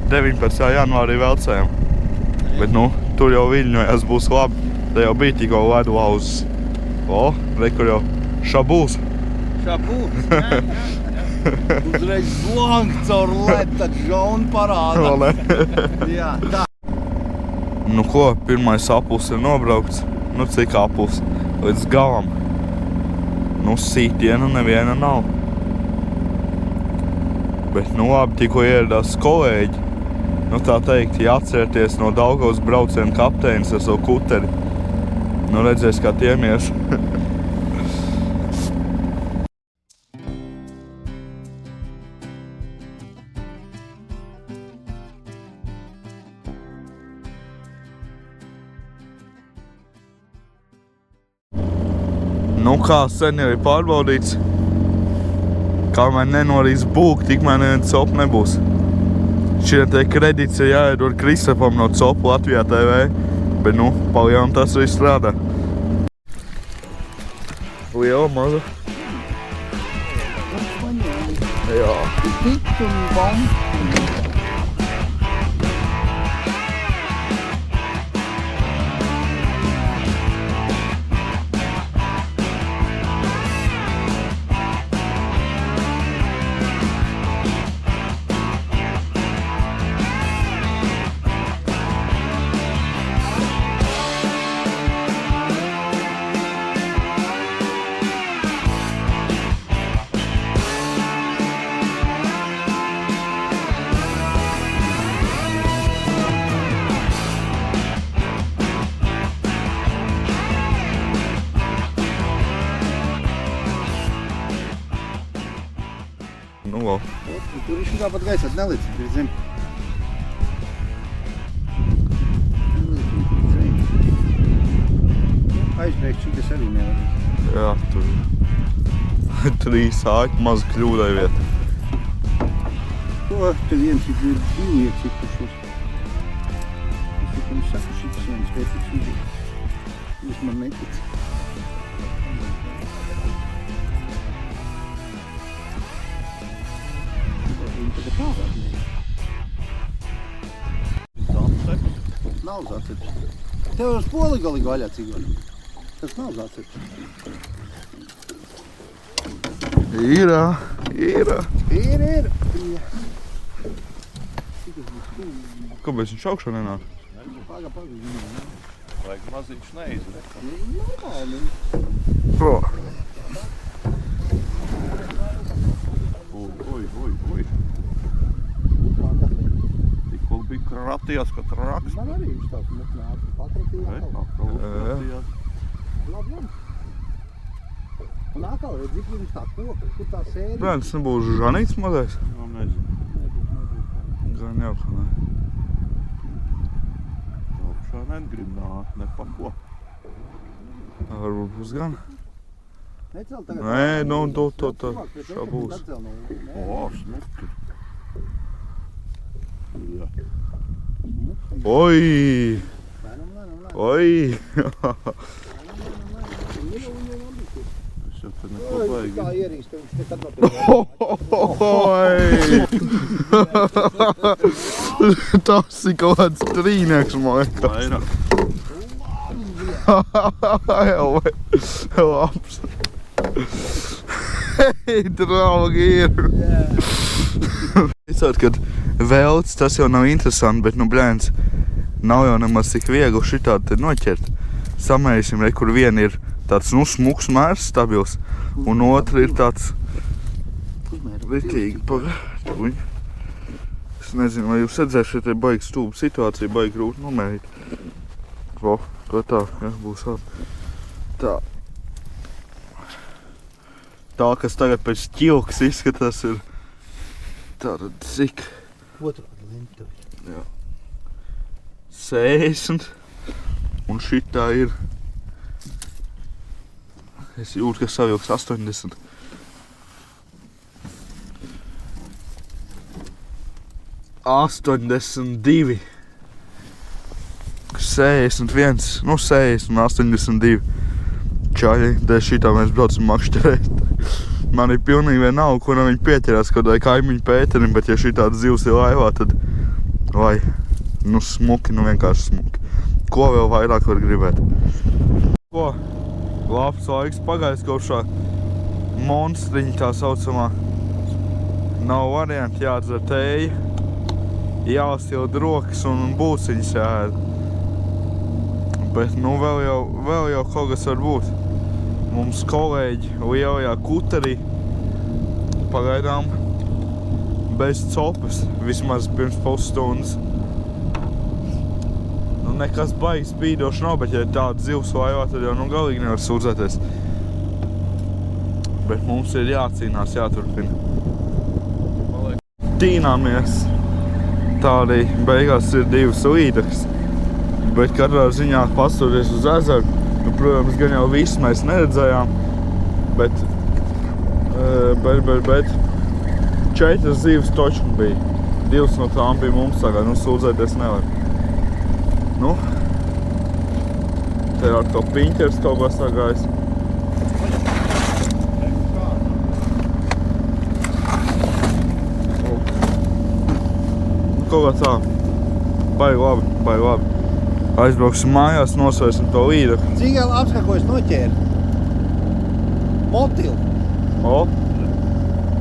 19. janvārī Velcējam. Bet, nu, tur jau viļņojās būs labi. Te jau bija tikko ledu lauzes. O, re, kur jau šabūs. Šabūs, jā. Uzreiz blank caur ledu, tad žauni parāda. Jā, tā. Nu ko, pirmais apuls ir nobraukts. Nu, cik apuls? Līdz galam. Nu, sītiena neviena nav. Bet, nu labi, tikko ieradās kolēģi. Nu, tā teikt, ja atcerieties no Daugavas brauciena kapteinis ar savu kuteri. Nu, redzēs, kā tiem ies. Nu kā, sen jau ir pārbaudīts. Kamēr nenorīs būk, tikmēr neviens copu nebūs. Šie te kredīts ir jāiedod Kristapam no copu Latvijā TV, bet nu, palielam tas arī strādā. Liela, maza. Jā. Tik un bomb. Nu, vēl. Tur viņš tāpat gaisāt nelīdz, ir zem. Aizbrēkst šitas arī nevar. Jā, tur 3 āķi maz kļūdai vieta. Ko? Te viens ir 2 iecikušos. Es tikai saku šitas viens pētīgs izīt. Jūs man netic. Nav zacepts. Tev uz poli galīgi vaļā cigoni. Tas nav zacepts. Ir. Ir. Kāpēc viņš augšā nenāk? Paga. Vajag maziņš neizrek. Normāli. Pro. Ui. Tikko bija kratījās, ka traks. Man arī viņš tāds nāca pakratījās. Labi. Un atkal redz, cik viņš tā koka, kur tā sēdi. Brēns nebūs Žanīts mazais? Nu, nezinu. Gan jau, ka ne. Augšā negrib nākt, ne pa ko. Varbūt būs gan. Necel tagad. Nē, nu, to šā būs. O, smuki. Jā. Oi! Oi! Es jau te neko baigi. Tā ierīst, ka viņš nekad nav pie Tas ir kaut kāds trīnieks, man liekas. Jau labs. Hei, draugi ir. Ticot, kad velts, tas jau nav interesanti, bet, nu, blēns, nav jau nemaz tik viegli šitādi te noķert. Samērīsim, re, kur viena ir tāds, nu, smuks mērs, stabils, un otra ir tāds ritīgi pagājuši. Es nezinu, vai jūs redzēsiet, te baigi stūba situācija, baigi grūti nomērīt. Vo, ko tā, ja, būs labi. Tā. Tā, kas tagad pēc ķilkas izskatās, ir tāda cik? Otrādi lentoši. Jā. 60. Un šitā ir... Es jūtu, ka savilks 80. $82. 61. Nu, 60 un 82. Čaļi, dēļ šitā mēs braucam makšķerēt. Man ir pilnīgi vienalga, kuram viņi pieķerās, kaut vai kaimiņu Pēterim, bet ja šitāds zivs ir laivā, tad Vai, nu smuki, nu vienkārši smuki. Ko vēl vairāk var gribēt? Ko? Labs laiks pagājis kopš šā monstriņa tā saucamā. Nav varianti, jādzer tēja, jāstilda rokas un būciņas jāēd. Bet nu vēl jau kaut kas var būt. Mums kolēģi lielajā kuterī pagaidām bez copas, vismaz pirms pusstundas. Nu, nekas baigi spīdoši nav, bet ja ir tāda zivs laivā, tad jau nu galīgi nevar sūdzēties. Bet mums ir jācīnās, jāturpina. Tīnāmies. Tā arī beigās ir divas līdekas. Bet katrā ziņā pastoties uz ezeru, nu, protams, gan jau visu mēs neredzējām, bet 4 zīves toču bija. 2 no tām bija mums tagad, nu sūdzēties nevar. Nu, te ir atkal piņķers kaut kā sagājis. Kaut kā tā, baigi labi. Aizbrauksim mājās, nosvērsim to līdeku. Cigēl apskakojas noķēra. Motilu. O?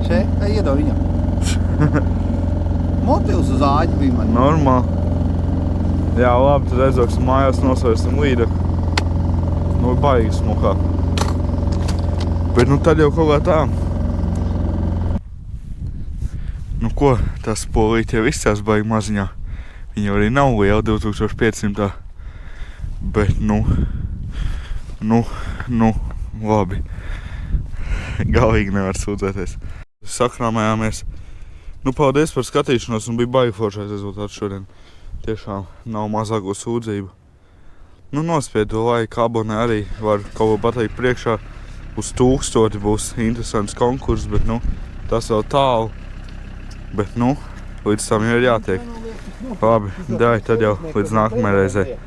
Še, iedod viņam. Motils uz āķi bija man. Normāli. Jā, labi, tad aizbrauksim mājās, nosvērsim līdeku. Nu, baigi smukā. Bet nu tad jau kaut kā tā. Nu ko, tas polīt jau izcās baigi maziņā. Viņa arī nav liela 2500. Bet nu, labi. Galīgi nevar sūdzēties. Sakrāmējāmies. Nu, paldies par skatīšanos un bija baigi foršais rezultāts šodien. Tiešām nav mazāko sūdzību. Nu, nospied to laiku, abonē arī var kaut ko pateikt priekšā. Uz 1000 būs interesants konkurss, bet nu, tas vēl tālu. Bet nu, līdz tam jau ir jātiek. Labi, dai, tad jau līdz nākamajai reizei.